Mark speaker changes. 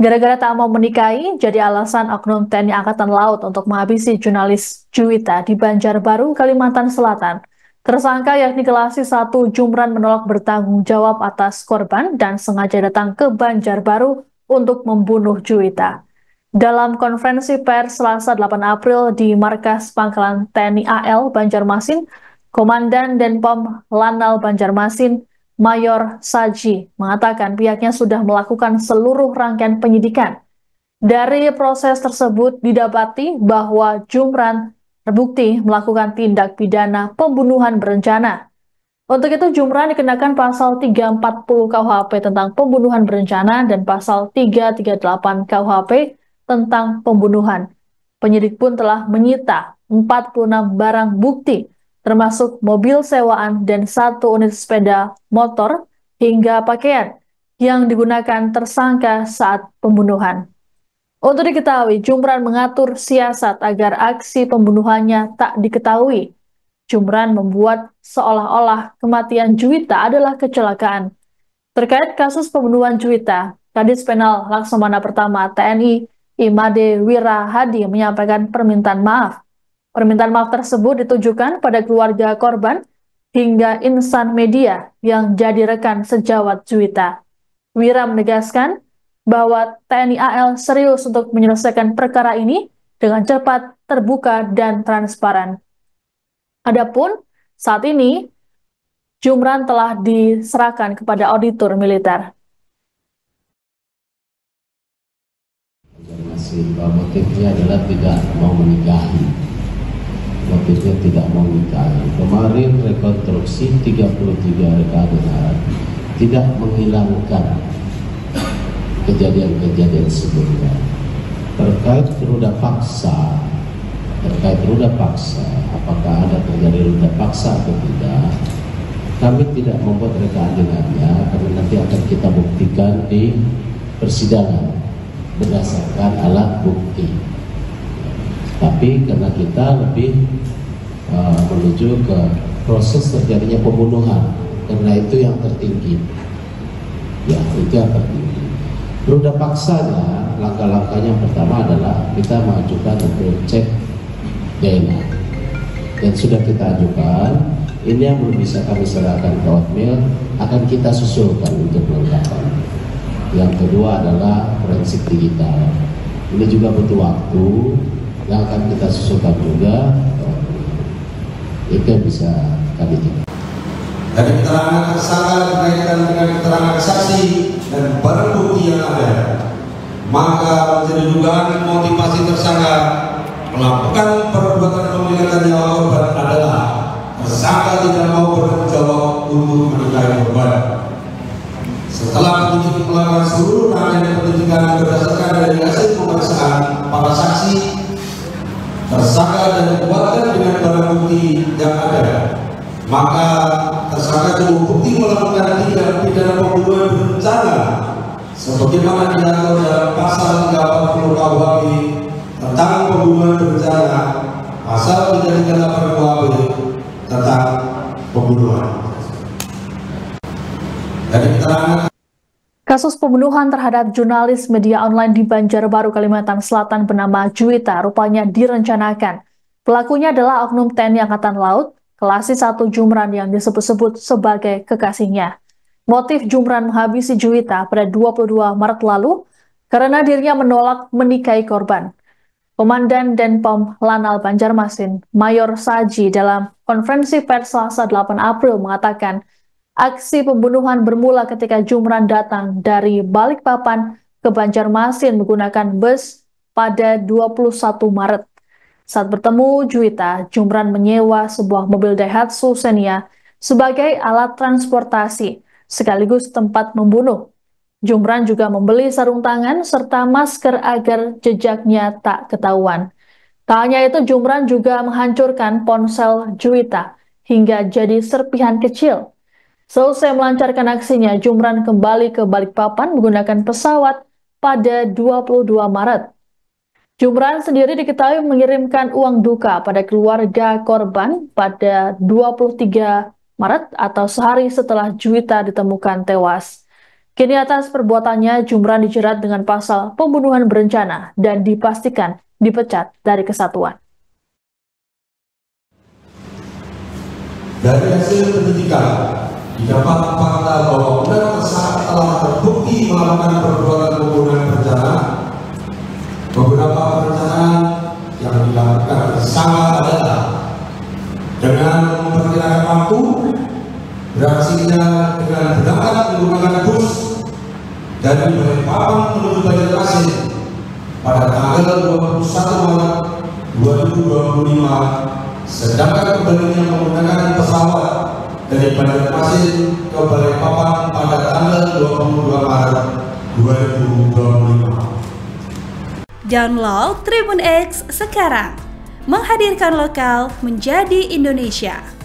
Speaker 1: Gara-gara tak mau menikahi, jadi alasan oknum TNI Angkatan Laut untuk menghabisi jurnalis Juwita di Banjarbaru, Kalimantan Selatan. Tersangka yakni Kelasi 1 Jumran menolak bertanggung jawab atas korban dan sengaja datang ke Banjarbaru untuk membunuh Juwita. Dalam konferensi pers Selasa 8 April di Markas Pangkalan TNI AL Banjarmasin, Komandan Denpom Lanal Banjarmasin Mayor Saji mengatakan pihaknya sudah melakukan seluruh rangkaian penyidikan. Dari proses tersebut didapati bahwa Jumran terbukti melakukan tindak pidana pembunuhan berencana. Untuk itu Jumran dikenakan pasal 340 KUHP tentang pembunuhan berencana dan pasal 338 KUHP tentang pembunuhan. Penyidik pun telah menyita 46 barang bukti termasuk mobil sewaan dan 1 unit sepeda motor hingga pakaian yang digunakan tersangka saat pembunuhan. Untuk diketahui, Jumran mengatur siasat agar aksi pembunuhannya tak diketahui. Jumran membuat seolah-olah kematian Juwita adalah kecelakaan. Terkait kasus pembunuhan Juwita, Kadis Penal Laksamana Pertama TNI Imade Wirahadi menyampaikan permintaan maaf. Permintaan maaf tersebut ditujukan pada keluarga korban hingga insan media yang jadi rekan sejawat Juwita. Wira menegaskan bahwa TNI AL serius untuk menyelesaikan perkara ini dengan cepat, terbuka, dan transparan. Adapun saat ini Jumran telah diserahkan kepada auditor militer.
Speaker 2: Motifnya adalah tidak mau menikahi. Motifnya tidak mau menikahi. Kemarin rekonstruksi 33 rekaman tidak menghilangkan kejadian-kejadian sebelumnya. Terkait ruda paksa, apakah ada terjadi ruda paksa atau tidak, kami tidak membuat reka adegannya karena nanti akan kita buktikan di persidangan berdasarkan alat bukti. Tapi karena kita lebih menuju ke proses terjadinya pembunuhan, karena itu yang tertinggi. Ya, itu yang tertinggi. Ruda paksanya, langkah-langkahnya yang pertama adalah kita mengajukan untuk cek DNA. Dan sudah kita ajukan, ini yang belum bisa kami serahkan ke Otmil, akan kita susulkan untuk kelengkapan. Yang kedua adalah forensik digital. Ini juga butuh waktu, yang akan kita susulkan juga. Itu yang bisa kami jawab.
Speaker 3: Dari keterangan tersangka berkaitan dengan keterangan saksi dan barang bukti yang ada, maka menjadi dugaan motivasi tersangka melakukan perbuatan pemilikan nyawa korban adalah tersangka tidak mau bertanggung jawab untuk menikahi korban. Setelah penyidik melakukan seluruh rangkaian penyidikan berdasarkan dari hasil pemeriksaan para saksi, tersangka dan dikuatkan dengan barang bukti yang ada, maka tersangka cukup bukti melakukan tindak pidana pembunuhan berencana sebagaimana diatur dalam pasal 340 KUHP tentang pembunuhan berencana, pasal 338 KUHP tentang pembunuhan. Dari keterangan
Speaker 1: Kasus pembunuhan terhadap jurnalis media online di Banjarbaru, Kalimantan Selatan bernama Juwita rupanya direncanakan. Pelakunya adalah oknum TNI Angkatan Laut, Kelasi 1 Jumran yang disebut-sebut sebagai kekasihnya. Motif Jumran menghabisi Juwita pada 22 Maret lalu karena dirinya menolak menikahi korban. Komandan Denpom Lanal Banjarmasin, Mayor Saji dalam konferensi pers Selasa 8 April mengatakan, aksi pembunuhan bermula ketika Jumran datang dari Balikpapan ke Banjarmasin menggunakan bus pada 21 Maret. Saat bertemu Juwita, Jumran menyewa sebuah mobil Daihatsu Xenia sebagai alat transportasi sekaligus tempat membunuh. Jumran juga membeli sarung tangan serta masker agar jejaknya tak ketahuan. Tak hanya itu, Jumran juga menghancurkan ponsel Juwita hingga jadi serpihan kecil. Selesai melancarkan aksinya, Jumran kembali ke Balikpapan menggunakan pesawat pada 22 Maret. Jumran sendiri diketahui mengirimkan uang duka pada keluarga korban pada 23 Maret atau sehari setelah Juwita ditemukan tewas. Kini atas perbuatannya Jumran dijerat dengan pasal pembunuhan berencana dan dipastikan dipecat dari kesatuan.
Speaker 3: Dari hasil penyidikan didapat fakta bahwa benar tersangka telah terbukti melakukan perbuatan pembunuhan berencana. Beberapa perencanaan yang dilakukan tersangka adalah dengan memperkirakan waktu, beraksinya dengan berangkat menggunakan bus dari Balikpapan menuju Banjarmasin pada tanggal 21 Maret 2025, sedangkan kembalinya menggunakan pesawat dari Banjarmasin ke Balikpapan pada tanggal 22 Maret 2025.
Speaker 4: Download Tribun X sekarang, menghadirkan lokal menjadi Indonesia.